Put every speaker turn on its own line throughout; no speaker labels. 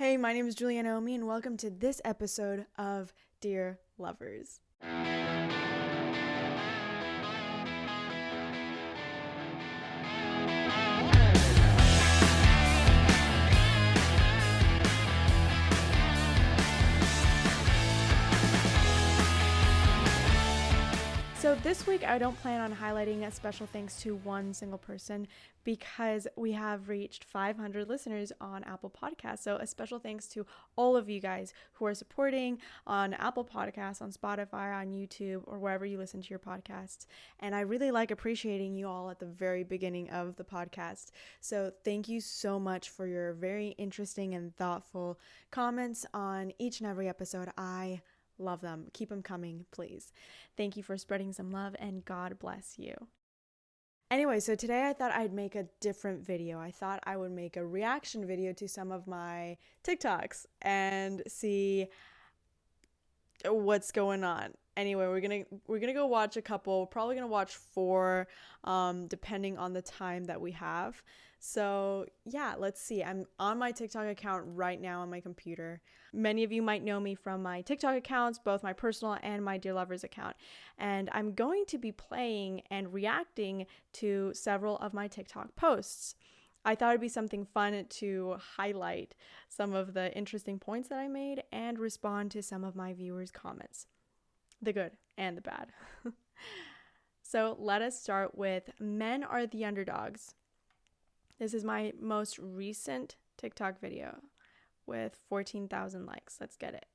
Hey, my name is Giulianna, and welcome to this episode of Dear Lovers. So this week I don't plan on highlighting a special thanks to one single person because we have reached 500 listeners on Apple Podcasts. So a special thanks to all of you guys who are supporting on Apple Podcasts, on Spotify, on YouTube, or wherever you listen to your podcasts. And I really like appreciating you all at the very beginning of the podcast. So thank you so much for your very interesting and thoughtful comments on each and every episode. I love them. Keep them coming, please. Thank you for spreading some love, and God bless you. Anyway, so today I thought I'd make a different video. I thought I would make a reaction video to some of my TikToks and see what's going on. Anyway, we're gonna go watch a couple. We're probably gonna watch 4, depending on the time that we have. So yeah, let's see. I'm on my TikTok account right now on my computer. Many of you might know me from my TikTok accounts, both my personal and my Dear Lovers account. And I'm going to be playing and reacting to several of my TikTok posts. I thought it'd be something fun to highlight some of the interesting points that I made and respond to some of my viewers' comments, the good and the bad. So let us start with Men Are the Underdogs. This is my most recent TikTok video with 14,000 likes. Let's get it.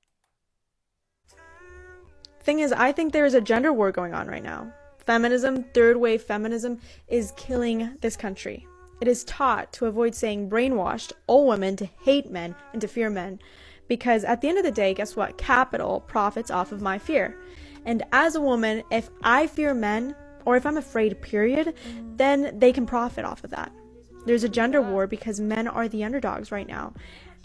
Thing is, I think there is a gender war going on right now. Feminism, third wave feminism, is killing this country. It is taught to avoid saying brainwashed all women to hate men and to fear men. Because at the end of the day, guess what? Capital profits off of my fear. And as a woman, if I fear men, or if I'm afraid, period, then they can profit off of that. There's a gender war because men are the underdogs right now.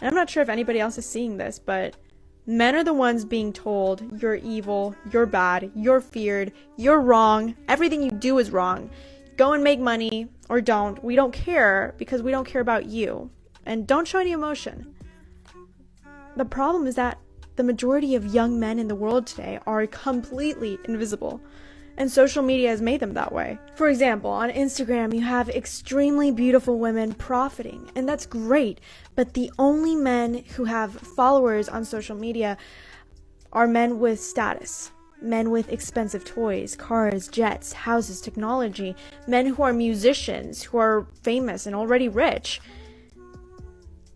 And I'm not sure if anybody else is seeing this, but men are the ones being told, you're evil, you're bad, you're feared, you're wrong, everything you do is wrong. Go and make money, or don't. We don't care because we don't care about you. And don't show any emotion. The problem is that the majority of young men in the world today are completely invisible. And social media has made them that way. For example, on Instagram, you have extremely beautiful women profiting, and that's great. But the only men who have followers on social media are men with status, men with expensive toys, cars, jets, houses, technology, men who are musicians, who are famous and already rich.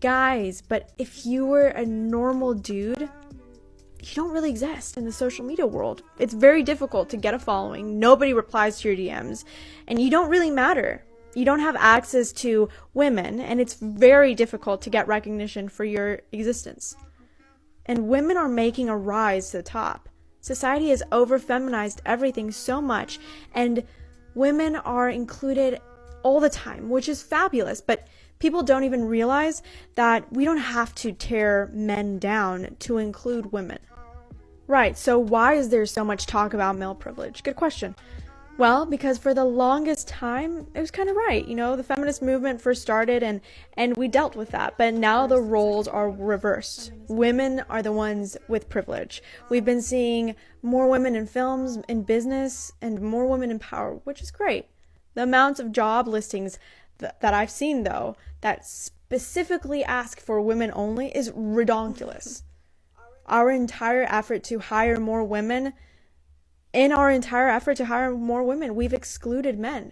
Guys, but if you were a normal dude, you don't really exist in the social media world. It's very difficult to get a following. Nobody replies to your DMs, and you don't really matter. You don't have access to women, and it's very difficult to get recognition for your existence. And women are making a rise to the top. Society has over-feminized everything so much, and women are included all the time, which is fabulous, but people don't even realize that we don't have to tear men down to include women. Right, so why is there so much talk about male privilege? Good question. Well, because for the longest time, it was kind of right. You know, the feminist movement first started and we dealt with that. But now the roles are reversed. Women are the ones with privilege. We've been seeing more women in films, in business, and more women in power, which is great. The amounts of job listings that I've seen, though, that specifically ask for women only is redonkulous. Our entire effort to hire more women, we've excluded men.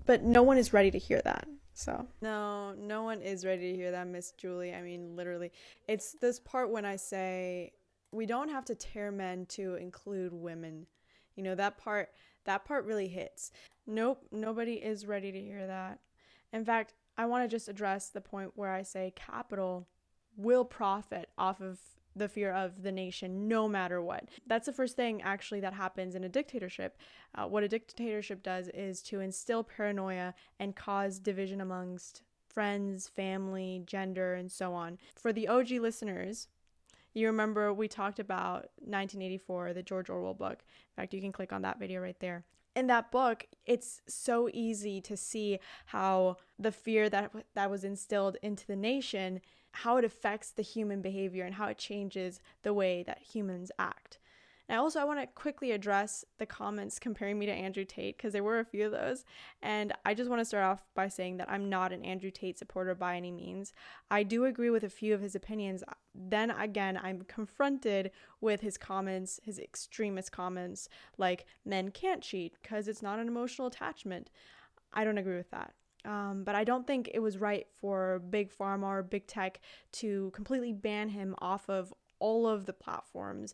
But no one is ready to hear that. So no one is ready to hear that, Miss Julie. I mean, literally. It's this part when I say we don't have to tear men to include women. You know, that part really hits. Nope, nobody is ready to hear that. In fact, I want to just address the point where I say capital will profit off of the fear of the nation no matter what. That's the first thing actually that happens in a dictatorship. What a dictatorship does is to instill paranoia and cause division amongst friends, family, gender, and so on. For the OG listeners, you remember we talked about 1984, the George Orwell book. In fact, you can click on that video right there. In that book, it's so easy to see how the fear that was instilled into the nation, how it affects the human behavior and how it changes the way that humans act. And I want to quickly address the comments comparing me to Andrew Tate, because there were a few of those. And I just want to start off by saying that I'm not an Andrew Tate supporter by any means. I do agree with a few of his opinions. Then again, I'm confronted with his comments, his extremist comments, like men can't cheat because it's not an emotional attachment. I don't agree with that. But I don't think it was right for Big Pharma or Big Tech to completely ban him off of all of the platforms,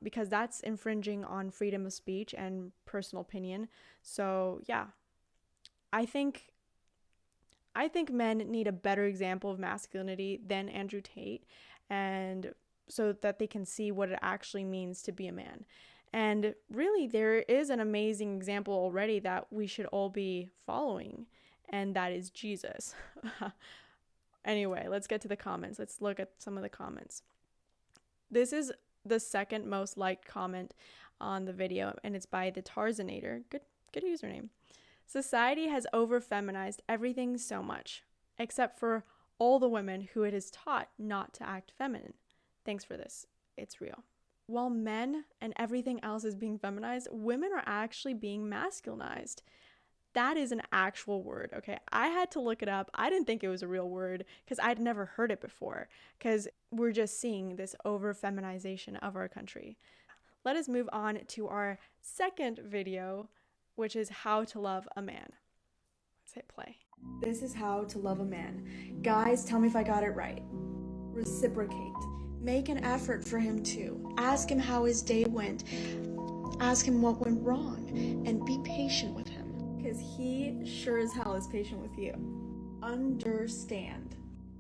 because that's infringing on freedom of speech and personal opinion. So yeah, I think men need a better example of masculinity than Andrew Tate, and so that they can see what it actually means to be a man. And really, there is an amazing example already that we should all be following, and that is Jesus. Anyway, let's get to the comments. Let's look at some of the comments. This is the second most liked comment on the video, and it's by the Tarzanator. Good username. Society has over-feminized everything so much, except for all the women who it is taught not to act feminine. Thanks for this. It's real. While men and everything else is being feminized, women are actually being masculinized. That is an actual word, okay? I had to look it up. I didn't think it was a real word because I'd never heard it before, because we're just seeing this over-feminization of our country. Let us move on to our second video, which is how to love a man. Let's hit play. This is how to love a man. Guys, tell me if I got it right. Reciprocate. Make an effort for him too. Ask him how his day went. Ask him what went wrong, and be patient with him, because he sure as hell is patient with you. Understand.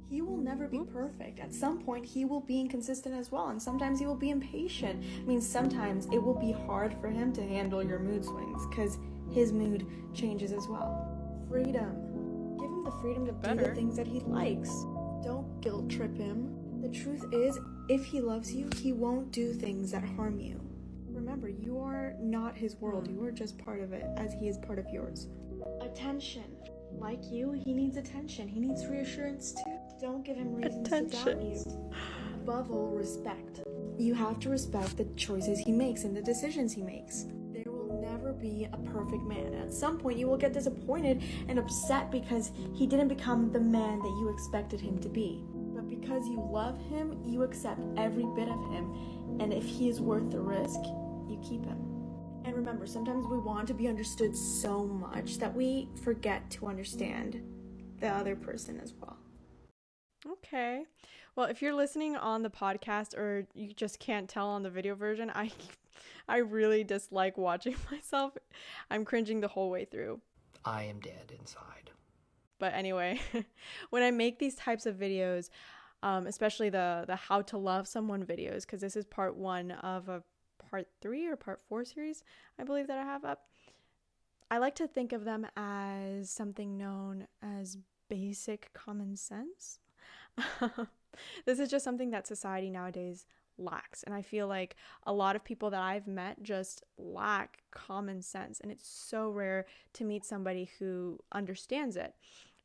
He will never be perfect. At some point, he will be inconsistent as well, and sometimes he will be impatient. I mean, sometimes it will be hard for him to handle your mood swings, because his mood changes as well. Freedom. Give him the freedom to do the things that he likes. Don't guilt trip him. The truth is, if he loves you, he won't do things that harm you. Remember, you are not his world. You are just part of it, as he is part of yours. Attention. Like you, he needs attention. He needs reassurance too. Don't give him reasons to doubt you. Above all, respect. You have to respect the choices he makes and the decisions he makes. There will never be a perfect man. At some point, you will get disappointed and upset because he didn't become the man that you expected him to be. But because you love him, you accept every bit of him. And if he is worth the risk, you keep him. And remember, sometimes we want to be understood so much that we forget to understand the other person as well. Okay. Well, if you're listening on the podcast or you just can't tell on the video version, I really dislike watching myself. I'm cringing the whole way through.
I am dead inside.
But anyway, when I make these types of videos, especially the how to love someone videos, because this is part 1 of a part 3 or part 4 series, I believe, that I have up. I like to think of them as something known as basic common sense. This is just something that society nowadays lacks. And I feel like a lot of people that I've met just lack common sense. And it's so rare to meet somebody who understands it.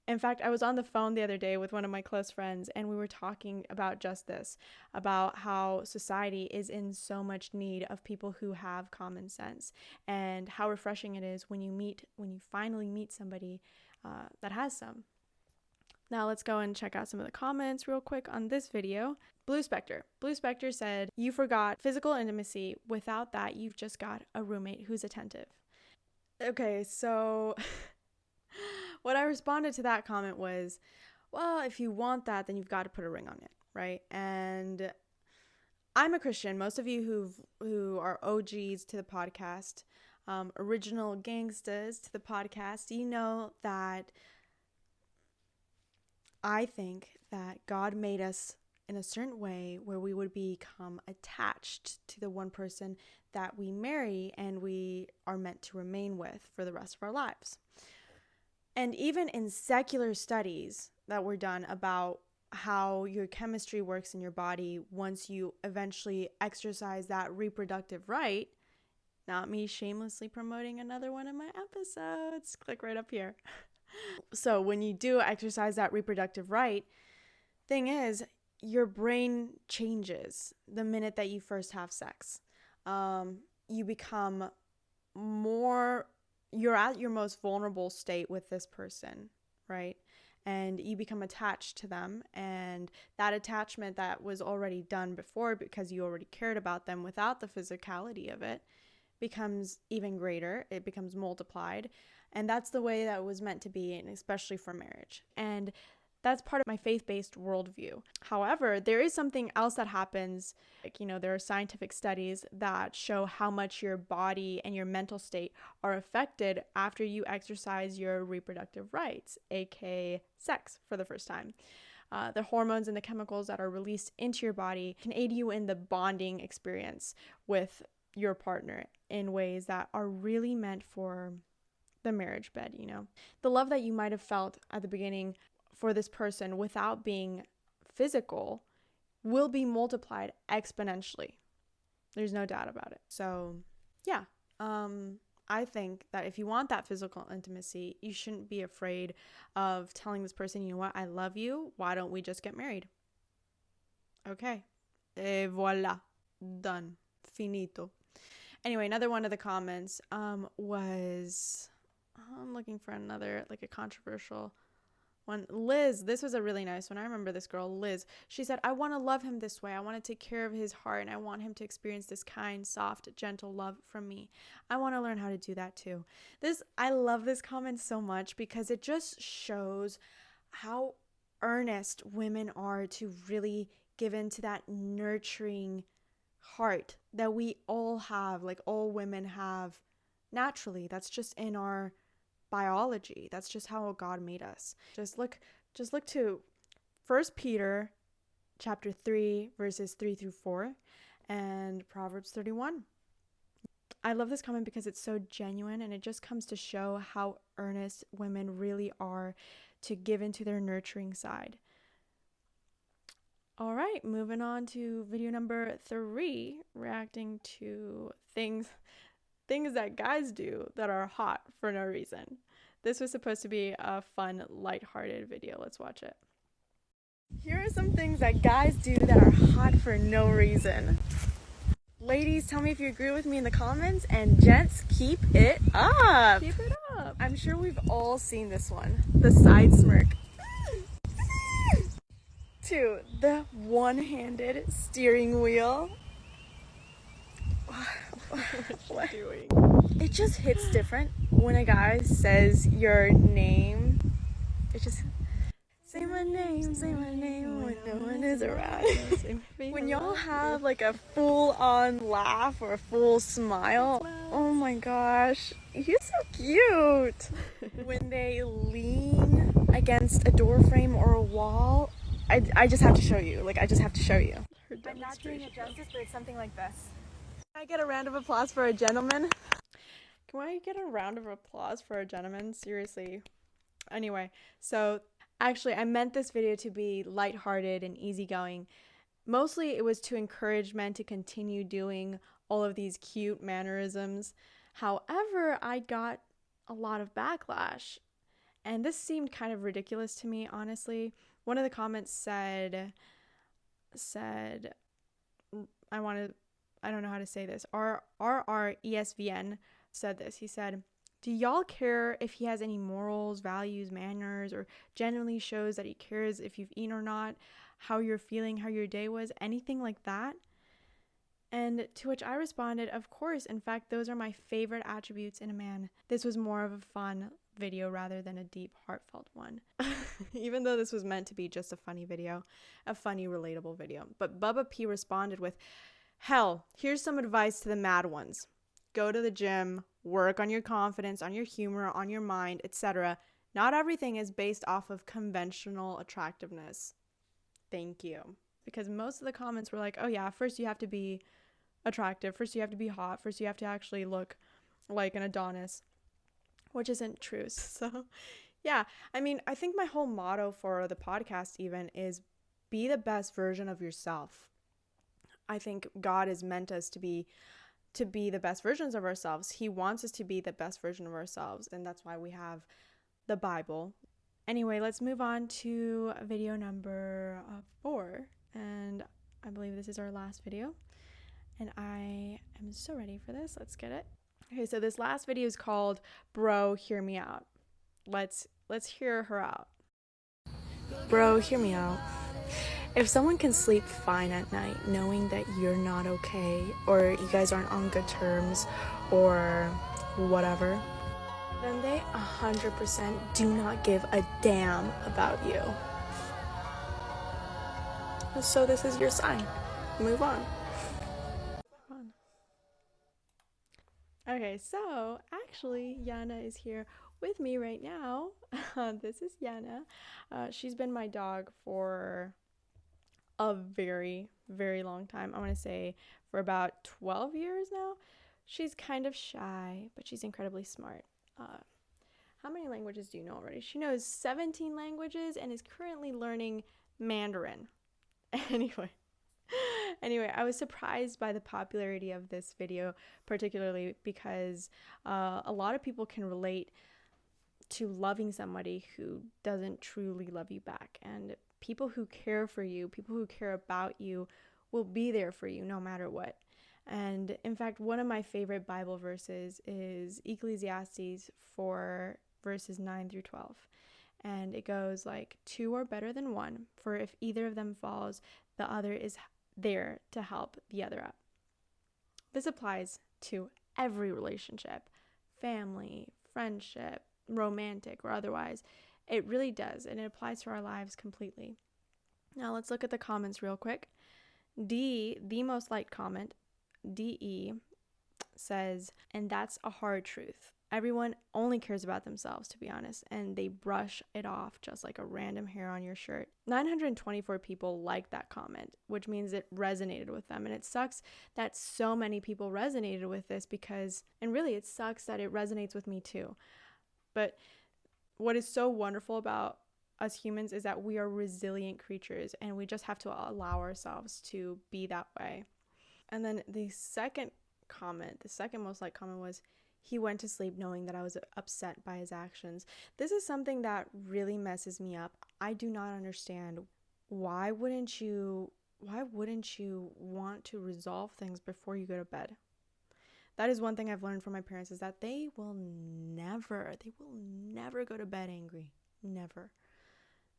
In fact, I was on the phone the other day with one of my close friends, and we were talking about just this, about how society is in so much need of people who have common sense, and how refreshing it is when you finally meet somebody that has some. Now let's go and check out some of the comments real quick on this video. Blue Spectre said, "You forgot physical intimacy. Without that, you've just got a roommate who's attentive." Okay, so what I responded to that comment was, well, if you want that, then you've got to put a ring on it, right? And I'm a Christian. Most of you who are OGs to the podcast, original gangsters to the podcast, you know that I think that God made us in a certain way where we would become attached to the one person that we marry and we are meant to remain with for the rest of our lives. And even in secular studies that were done about how your chemistry works in your body once you eventually exercise that reproductive right, Not me shamelessly promoting another one of my episodes. Click right up here. So when you do exercise that reproductive right, thing is, your brain changes the minute that you first have sex. You become you're at your most vulnerable state with this person, right? And you become attached to them, and that attachment that was already done before because you already cared about them without the physicality of it becomes even greater. It becomes multiplied, and that's the way that it was meant to be, and especially for marriage. And that's part of my faith-based worldview. However, there is something else that happens. There are scientific studies that show how much your body and your mental state are affected after you exercise your reproductive rights, aka sex, for the first time. The hormones and the chemicals that are released into your body can aid you in the bonding experience with your partner in ways that are really meant for the marriage bed. The love that you might have felt at the beginning for this person without being physical will be multiplied exponentially. There's no doubt about it. So yeah, I think that if you want that physical intimacy, you shouldn't be afraid of telling this person, you know what, I love you. Why don't we just get married? Okay. Et voila. Done. Finito. Anyway, another one of the comments was, I'm looking for another, like a controversial one. Liz, this was a really nice one. I remember this girl, Liz. She said, I want to love him this way. I want to take care of his heart, and I want him to experience this kind, soft, gentle love from me. I want to learn how to do that too. I love this comment so much because it just shows how earnest women are to really give into that nurturing heart that we all have, like all women have naturally. That's just in our biology. That's just how God made us. Just look to 1 Peter chapter 3 verses 3 through 4 and Proverbs 31. I love this comment because it's so genuine, and it just comes to show how earnest women really are to give into their nurturing side. All right, moving on to video number 3, reacting to things that guys do that are hot for no reason. This was supposed to be a fun, lighthearted video. Let's watch it. Here are some things that guys do that are hot for no reason. Ladies, tell me if you agree with me in the comments, and gents, keep it up. Keep it up. I'm sure we've all seen this one. The side smirk. 2, the one-handed steering wheel. What are you doing? It just hits different when a guy says your name. It just, say my name when no one is around. When y'all have like a full-on laugh or a full smile, oh my gosh, you're so cute. When they lean against a door frame or a wall, I just have to show you. I just have to show you. I'm not doing it justice, but it's something like this. Can I get a round of applause for a gentleman? Can I get a round of applause for a gentleman? Seriously. Anyway, so actually I meant this video to be lighthearted and easygoing. Mostly it was to encourage men to continue doing all of these cute mannerisms. However, I got a lot of backlash, and this seemed kind of ridiculous to me, honestly. One of the comments said, I don't know how to say this. RRESVN said this. He said, do y'all care if he has any morals, values, manners, or genuinely shows that he cares if you've eaten or not, how you're feeling, how your day was, anything like that? And to which I responded, of course. In fact, those are my favorite attributes in a man. This was more of a fun video rather than a deep, heartfelt one. Even though this was meant to be just a funny video, a funny, relatable video. But Bubba P responded with, hell, here's some advice to the mad ones. Go to the gym, work on your confidence, on your humor, on your mind, etc. Not everything is based off of conventional attractiveness. Thank you. Because most of the comments were like, oh yeah, first you have to be attractive, first you have to be hot, first you have to actually look like an Adonis, which isn't true. So yeah, I mean, I think my whole motto for the podcast even is be the best version of yourself. I think God has meant us to be to be the best versions of ourselves. He wants us to be the best version of ourselves, and that's why we have the Bible. Anyway, let's move on to video number 4, and I believe this is our last video, and I am so ready for this. Let's get it. Okay, so this last video is called Bro, Hear Me Out. Let's hear her out. Bro, hear me out. If someone can sleep fine at night knowing that you're not okay, or you guys aren't on good terms, or whatever, then they 100% do not give a damn about you. So this is your sign. Move on. Okay, so actually Yana is here with me right now. This is Yana. She's been my dog for a very, very long time. I want to say for about 12 years now. She's kind of shy, but she's incredibly smart. How many languages do you know already? She knows 17 languages and is currently learning Mandarin. Anyway, I was surprised by the popularity of this video, particularly because a lot of people can relate to loving somebody who doesn't truly love you back. And people who care for you, people who care about you, will be there for you no matter what. And in fact, one of my favorite Bible verses is Ecclesiastes 4, verses 9 through 12. And it goes like, 2 are better than 1, for if either of them falls, the other is there to help the other up. This applies to every relationship, family, friendship, romantic or otherwise. It really does, and it applies to our lives completely. Now let's look at the comments real quick. D, the most liked comment, DE, says, and that's a hard truth. Everyone only cares about themselves, to be honest, and they brush it off just like a random hair on your shirt. 924 people liked that comment, which means it resonated with them. And it sucks that so many people resonated with this because, and really it sucks that it resonates with me too. But what is so wonderful about us humans is that we are resilient creatures and we just have to allow ourselves to be that way. And then the second most liked comment was, he went to sleep knowing that I was upset by his actions. This is something that really messes me up. I do not understand. Why wouldn't you want to resolve things before you go to bed? That is one thing I've learned from my parents, is that they will never go to bed angry. Never,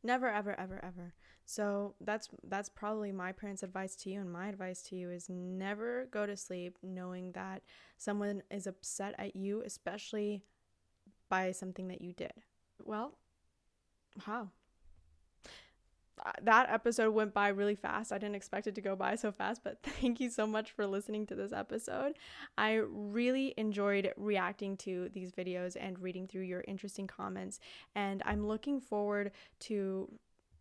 ever, ever, ever. So that's probably my parents' advice to you, and my advice to you is never go to sleep knowing that someone is upset at you, especially by something that you did. Well, wow. That episode went by really fast. I didn't expect it to go by so fast, but thank you so much for listening to this episode. I really enjoyed reacting to these videos and reading through your interesting comments, and I'm looking forward to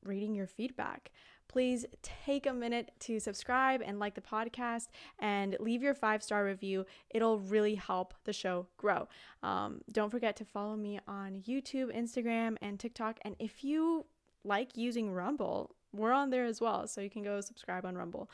reading your feedback. Please take a minute to subscribe and like the podcast and leave your 5-star review. It'll really help the show grow. Don't forget to follow me on YouTube, Instagram, and TikTok. And if you like using Rumble, we're on there as well, so you can go subscribe on Rumble.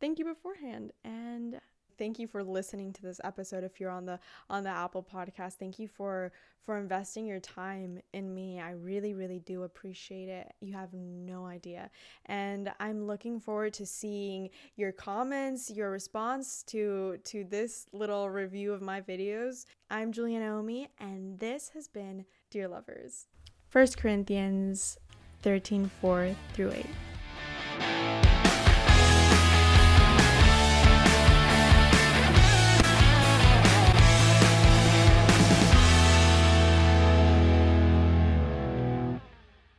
Thank you beforehand, and thank you for listening to this episode. If you're on the Apple podcast, thank you for investing your time in me. I really, really do appreciate it. You have no idea. And I'm looking forward to seeing your comments, your response to this little review of my videos. I'm Giulianna, and this has been Dear Lovers. 1 Corinthians 13:4-8.